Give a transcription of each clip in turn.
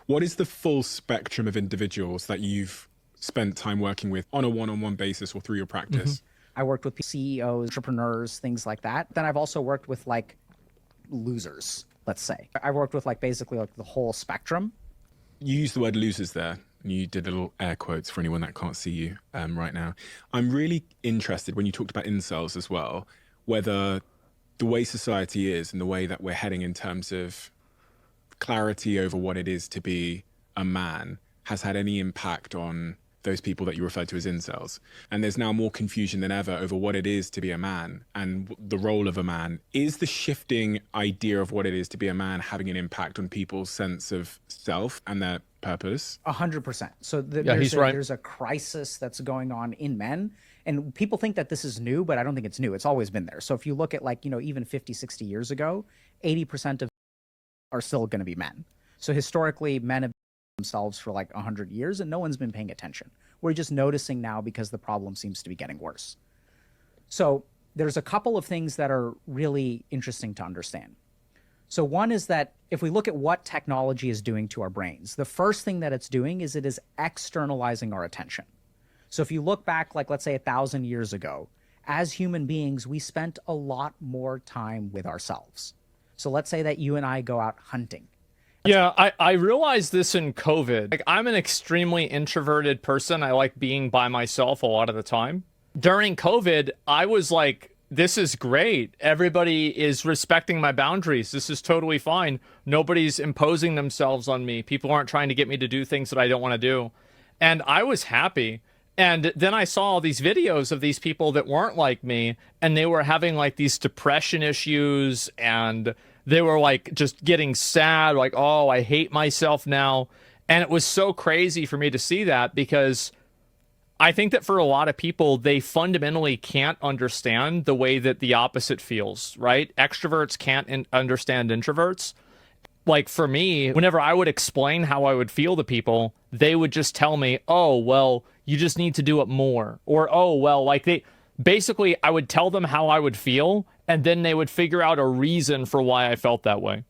What is the full spectrum of individuals that you've spent time working with on a one-on-one basis or through your practice? I worked with CEOs, entrepreneurs, things like that. Then I've also worked with like losers, let's say. I've worked with like basically like the whole spectrum. You used the word losers there. You did little air quotes for anyone that can't see you right now. I'm really interested when you talked about incels as well, whether the way society is and the way that we're heading in terms of clarity over what it is to be a man has had any impact on those people that you referred to as incels. And there's now more confusion than ever over what it is to be a man and the role of a man. Is the shifting idea of what it is to be a man having an impact on people's sense of self and their purpose? 100%. So there's a crisis that's going on in men. And people think that this is new, but I don't think it's new. It's always been there. So if you look at like, even 50, 60 years ago, 80% of are still going to be men. So historically, men have themselves for like 100 years and no one's been paying attention. We're just noticing now because the problem seems to be getting worse. So there's a couple of things that are really interesting to understand. So one is that if we look at what technology is doing to our brains, the first thing that it's doing is it is externalizing our attention. So if you look back, like let's say 1,000 years ago, as human beings, we spent a lot more time with ourselves. So let's say that you and I go out hunting. Yeah, I realized this in COVID. Like, I'm an extremely introverted person. I like being by myself a lot of the time. During COVID, I was like, this is great. Everybody is respecting my boundaries. This is totally fine. Nobody's imposing themselves on me. People aren't trying to get me to do things that I don't want to do. And I was happy. And then I saw all these videos of these people that weren't like me, and they were having like these depression issues, and they were like just getting sad, like, oh, I hate myself now. And it was so crazy for me to see that, because I think that for a lot of people, they fundamentally can't understand the way that the opposite feels, right? Extroverts can't understand introverts. Like for me, whenever I would explain how I would feel to people, they would just tell me, oh, well, you just need to do it more. Or, oh, well, like basically I would tell them how I would feel, and then they would figure out a reason for why I felt that way.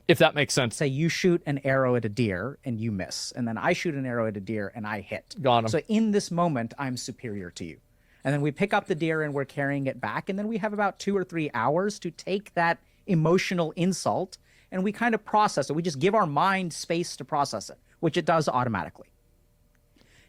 If that makes sense. Say you shoot an arrow at a deer and you miss, and then I shoot an arrow at a deer and I hit. Got him. So in this moment, I'm superior to you. And then we pick up the deer and we're carrying it back, and then we have about 2 or 3 hours to take that emotional insult and we kind of process it. We just give our mind space to process it, which it does automatically.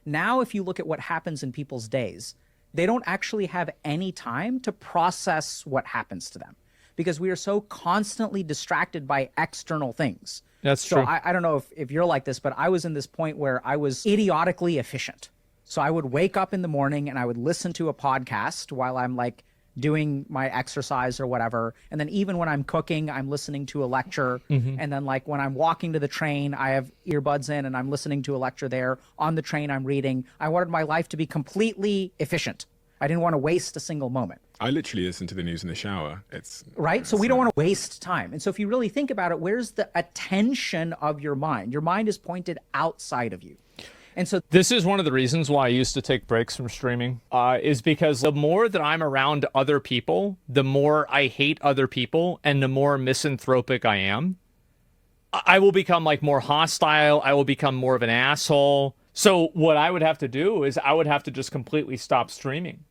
Now, if you look at what happens in people's days, they don't actually have any time to process what happens to them because we are so constantly distracted by external things. That's true. So I don't know if you're like this, but I was in this point where I was idiotically efficient. So I would wake up in the morning and I would listen to a podcast while I'm like doing my exercise or whatever. And then even when I'm cooking, I'm listening to a lecture. And then like when I'm walking to the train, I have earbuds in and I'm listening to a lecture there. On the train, I'm reading. I wanted my life to be completely efficient. I didn't want to waste a single moment. I literally listen to the news in the shower. It's right. So we don't want to waste time. And so if you really think about it, where's the attention of your mind? Your mind is pointed outside of you. And so this is one of the reasons why I used to take breaks from streaming, is because the more that I'm around other people, the more I hate other people and the more misanthropic I am. I will become like more hostile. I will become more of an asshole. So what I would have to do is I would have to just completely stop streaming.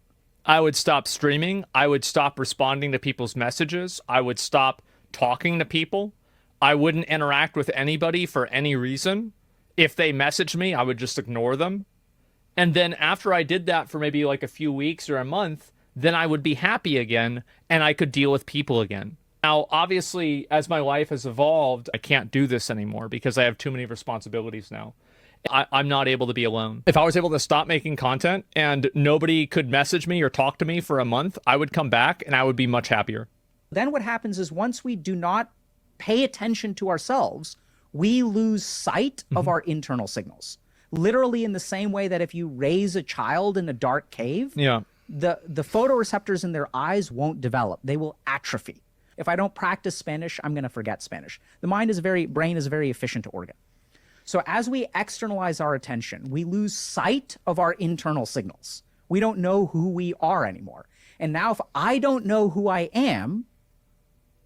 I would stop streaming. I would stop responding to people's messages. I would stop talking to people. I wouldn't interact with anybody for any reason. If they messaged me, I would just ignore them. And then after I did that for maybe like a few weeks or a month, then I would be happy again and I could deal with people again. Now, obviously, as my life has evolved, I can't do this anymore because I have too many responsibilities now. I'm not able to be alone. If I was able to stop making content and nobody could message me or talk to me for a month, I would come back and I would be much happier. Then what happens is once we do not pay attention to ourselves, we lose sight of our internal signals. Literally in the same way that if you raise a child in a dark cave, the photoreceptors in their eyes won't develop. They will atrophy. If I don't practice Spanish, I'm going to forget Spanish. The brain is a very efficient organ. So as we externalize our attention, we lose sight of our internal signals. We don't know who we are anymore. And now if I don't know who I am,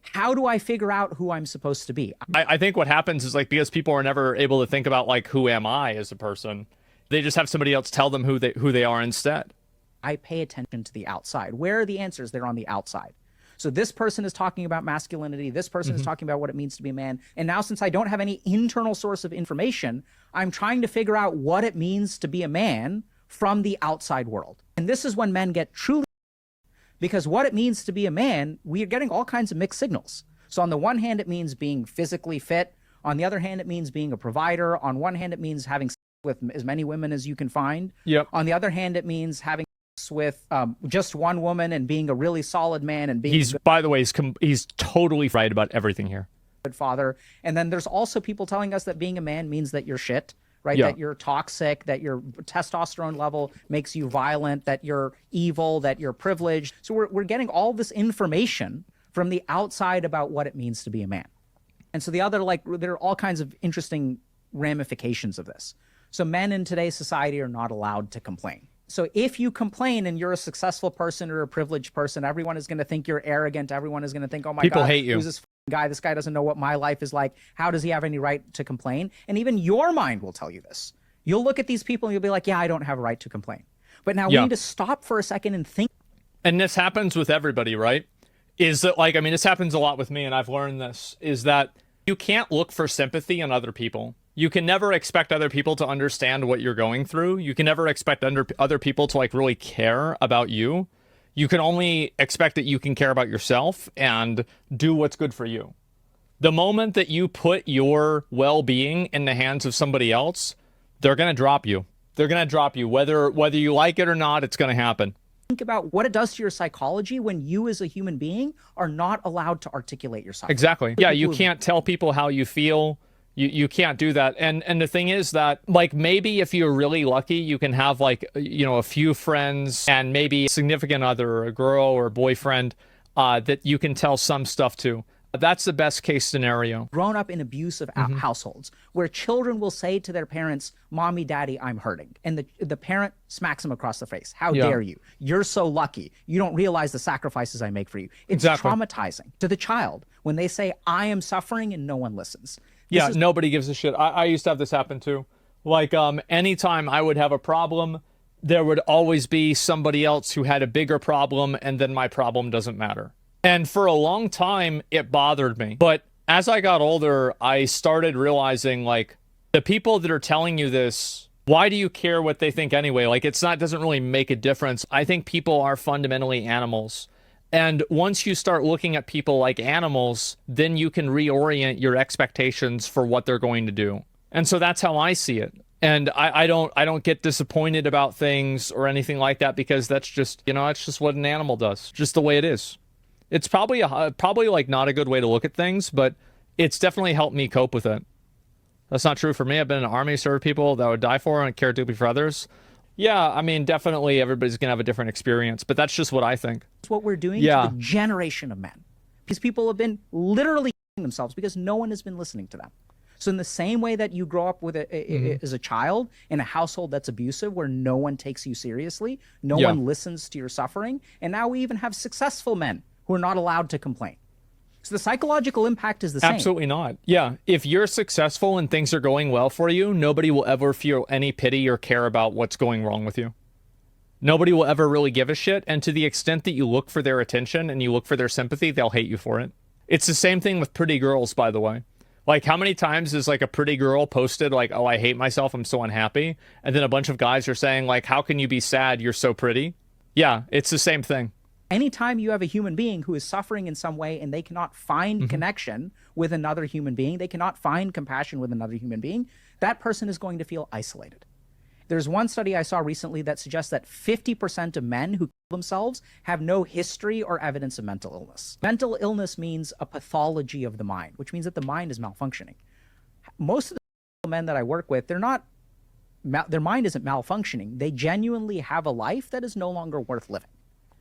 How do I figure out who I'm supposed to be? I think what happens is like, because people are never able to think about like, who am I as a person? They just have somebody else tell them who they are instead. I pay attention to the outside. Where are the answers? They're on the outside. So this person is talking about masculinity. This person is talking about what it means to be a man. And now, since I don't have any internal source of information, I'm trying to figure out what it means to be a man from the outside world. And this is when men get truly, because what it means to be a man, we are getting all kinds of mixed signals. So on the one hand, it means being physically fit. On the other hand, it means being a provider. On one hand, it means having sex with as many women as you can find. Yep. On the other hand, it means having with just one woman and being a really solid man and being by the way, he's totally right about everything here. Good father. And then there's also people telling us that being a man means that you're shit, right? Yeah. That you're toxic, that your testosterone level makes you violent, that you're evil, that you're privileged. So we're getting all this information from the outside about what it means to be a man. And so there are all kinds of interesting ramifications of this. So men in today's society are not allowed to complain. So if you complain and you're a successful person or a privileged person, everyone is going to think you're arrogant. Everyone is going to think, oh my God, people hate you. Who's this guy? This guy doesn't know what my life is like. How does he have any right to complain? And even your mind will tell you this. You'll look at these people and you'll be like, yeah, I don't have a right to complain. But now we need to stop for a second and think. And this happens with everybody, right? Is that like, I mean, this happens a lot with me, and I've learned this, is that you can't look for sympathy in other people. You can never expect other people to understand what you're going through. You can never expect other people to like really care about you. You can only expect that you can care about yourself and do what's good for you. The moment that you put your well-being in the hands of somebody else, they're going to drop you. They're going to drop you. Whether you like it or not, it's going to happen. Think about what it does to your psychology when you as a human being are not allowed to articulate yourself. Exactly. Yeah, you can't tell people how you feel. You can't do that. And the thing is that, like, maybe if you're really lucky, you can have like, you know, a few friends and maybe a significant other or a girl or a boyfriend that you can tell some stuff to. That's the best case scenario. Grown up in abusive households where children will say to their parents, Mommy, Daddy, I'm hurting. And the parent smacks them across the face. How dare you? You're so lucky. You don't realize the sacrifices I make for you. It's traumatizing to the child when they say, I am suffering, and no one listens. Nobody gives a shit. I used to have this happen too. Like, anytime I would have a problem, there would always be somebody else who had a bigger problem, and then my problem doesn't matter. And for a long time, it bothered me. But as I got older, I started realizing, like, the people that are telling you this, why do you care what they think anyway? Like, doesn't really make a difference. I think people are fundamentally animals. And once you start looking at people like animals, then you can reorient your expectations for what they're going to do. And so that's how I see it. And I don't get disappointed about things or anything like that, because that's just, you know, it's just what an animal does, just the way it is. It's probably like not a good way to look at things, but it's definitely helped me cope with it. That's not true for me. I've been in the army, served people that I would die for, and care deeply for others. Yeah, I mean, definitely everybody's going to have a different experience, but that's just what I think. It's what we're doing to the generation of men. These people have been literally killing themselves because no one has been listening to them. So in the same way that you grow up with as a child in a household that's abusive, where no one takes you seriously, no one listens to your suffering, and now we even have successful men who are not allowed to complain. So the psychological impact is the same. Absolutely not. Yeah, if you're successful and things are going well for you, nobody will ever feel any pity or care about what's going wrong with you. Nobody will ever really give a shit, and to the extent that you look for their attention and you look for their sympathy, they'll hate you for it. It's the same thing with pretty girls, by the way. Like, how many times is like a pretty girl posted like, oh, I hate myself, I'm so unhappy, and then a bunch of guys are saying like, how can you be sad, you're so pretty? Yeah, it's the same thing. Anytime you have a human being who is suffering in some way and they cannot find connection with another human being, they cannot find compassion with another human being, that person is going to feel isolated. There's one study I saw recently that suggests that 50% of men who kill themselves have no history or evidence of mental illness. Mental illness means a pathology of the mind, which means that the mind is malfunctioning. Most of the men that I work with, their mind isn't malfunctioning. They genuinely have a life that is no longer worth living.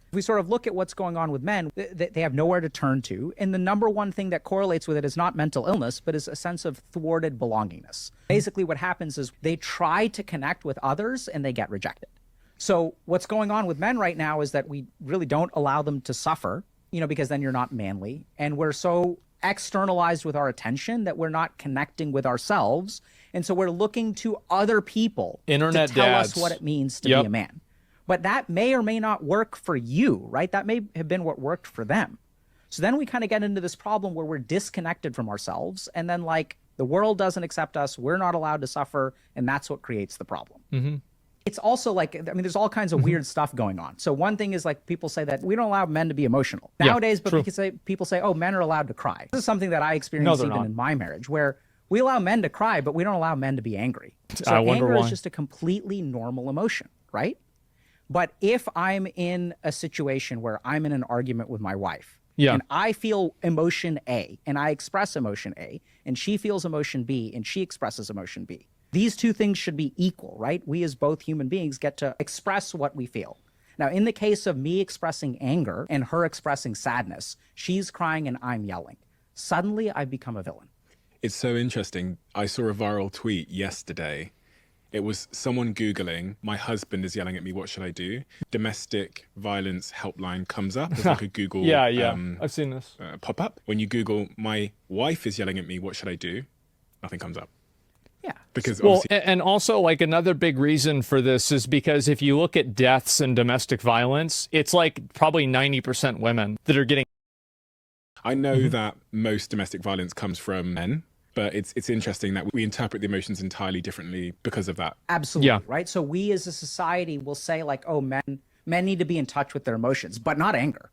If we sort of look at what's going on with men, they have nowhere to turn to. And the number one thing that correlates with it is not mental illness, but is a sense of thwarted belongingness. Basically, what happens is they try to connect with others and they get rejected. So what's going on with men right now is that we really don't allow them to suffer. because then you're not manly. And we're so externalized with our attention that we're not connecting with ourselves. And so we're looking to other people Internet to tell dads. us what it means to be a man. But that may or may not work for you, right? That may have been what worked for them. So then we kind of get into this problem where we're disconnected from ourselves. And then like the world doesn't accept us. We're not allowed to suffer. And that's what creates the problem. Mm-hmm. It's also like, I mean, there's all kinds of weird stuff going on. So one thing is like people say that we don't allow men to be emotional nowadays, but people say, oh, men are allowed to cry. This is something that I experienced even in my marriage, where we allow men to cry, but we don't allow men to be angry. So anger is just a completely normal emotion, right? But if I'm in a situation where I'm in an argument with my wife, and I feel emotion A, and I express emotion A, and she feels emotion B, and she expresses emotion B, these two things should be equal, right? We as both human beings get to express what we feel. Now, in the case of me expressing anger and her expressing sadness, she's crying and I'm yelling. Suddenly, I've become a villain. It's so interesting. I saw a viral tweet yesterday. It was someone Googling, my husband is yelling at me, what should I do? Domestic violence helpline comes up. It's like a Google I've seen this. Pop-up. When you Google, my wife is yelling at me, what should I do? Nothing comes up. Yeah. Because and also like another big reason for this is because if you look at deaths and domestic violence, it's like probably 90% women that are getting. I know that most domestic violence comes from men, but it's interesting that we interpret the emotions entirely differently because of that. Absolutely. Right. So we as a society will say like, oh, men need to be in touch with their emotions, but not anger.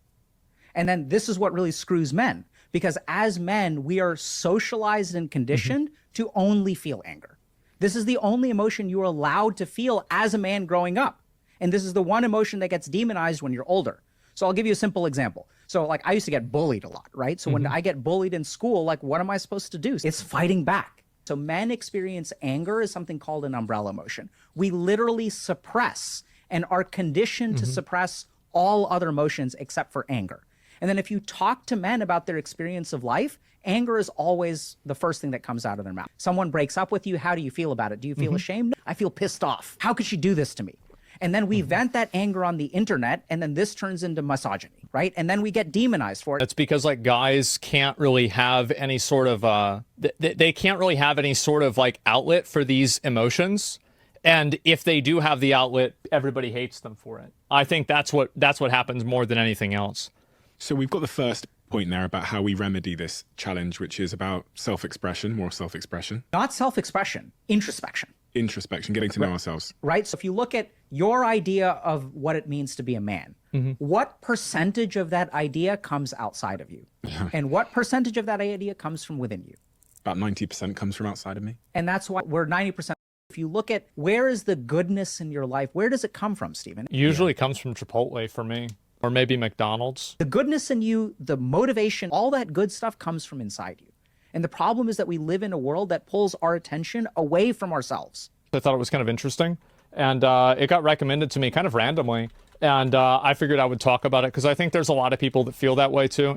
And then this is what really screws men, because as men, we are socialized and conditioned to only feel anger. This is the only emotion you are allowed to feel as a man growing up. And this is the one emotion that gets demonized when you're older. So I'll give you a simple example. So like I used to get bullied a lot, right? So when I get bullied in school, like what am I supposed to do? It's fighting back. So men experience anger as something called an umbrella emotion. We literally suppress and are conditioned to suppress all other emotions except for anger. And then if you talk to men about their experience of life, anger is always the first thing that comes out of their mouth. Someone breaks up with you. How do you feel about it? Do you feel ashamed? No, I feel pissed off. How could she do this to me? And then we vent that anger on the internet, and then this turns into misogyny, right? And then we get demonized for it. It's because like guys can't really have any sort of they can't really have any sort of like outlet for these emotions. And if they do have the outlet, everybody hates them for it. I think that's what happens more than anything else. So we've got the first point there about how we remedy this challenge, which is about self-expression, more self-expression. Not self-expression, introspection. Introspection, getting to know ourselves. Right? So if you look at your idea of what it means to be a man, what percentage of that idea comes outside of you? And what percentage of that idea comes from within you? About 90% comes from outside of me. And that's why we're 90%. If you look at where is the goodness in your life, where does it come from, Stephen? Usually comes from Chipotle for me. Or maybe McDonald's. The goodness in you, the motivation, all that good stuff comes from inside you. And the problem is that we live in a world that pulls our attention away from ourselves. I thought it was kind of interesting. And it got recommended to me kind of randomly. And I figured I would talk about it because I think there's a lot of people that feel that way too.